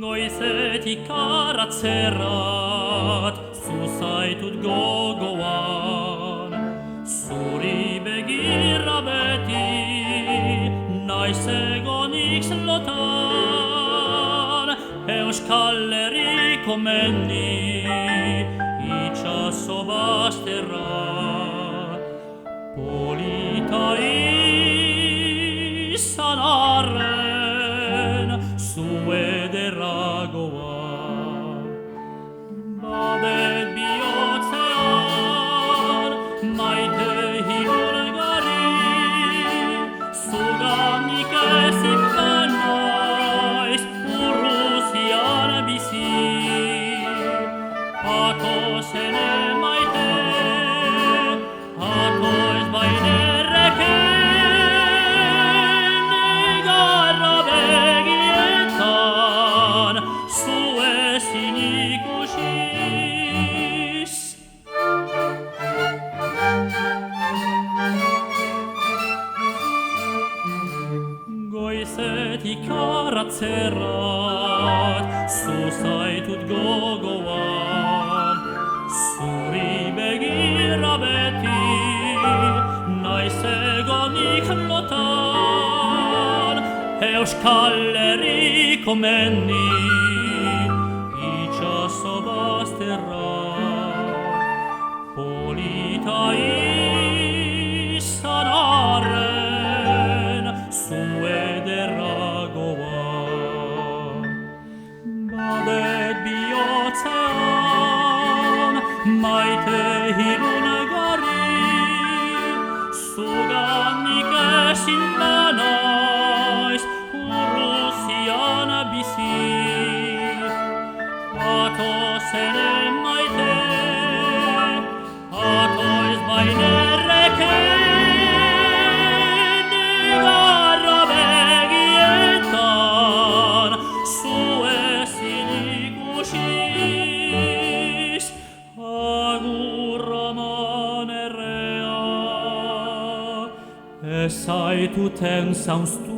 Goizetik aratzerat, zuzaitut gogoan, zuri begira beti, naiz egonik lotan, Euskal Herriko mendi, itxaso bazterra, polita izan arren, zu ederragoa. Babet bihotzean, maite hilgarri, zuganik ezin banaiz, urruzian bizi. Atoz ene maite, atoz bainerreken, negarra begietan, zu ezin ikusiz. Goizetik aratzerat, zuzaitut gogoan, zuri begira beti, naiz egonik lotan, Euskal Herriko mendi, itxaso bazterra, polita izan arren, zu ederragoa. Babet bihotzean, maite hilgarri, zuganik ezin banaiz, urruzian bizi. Atoz ene maite, atoz bainerreken, negarra begietan, zu ezin ikusiz. Agur Roman errea, ez zaituten zauztu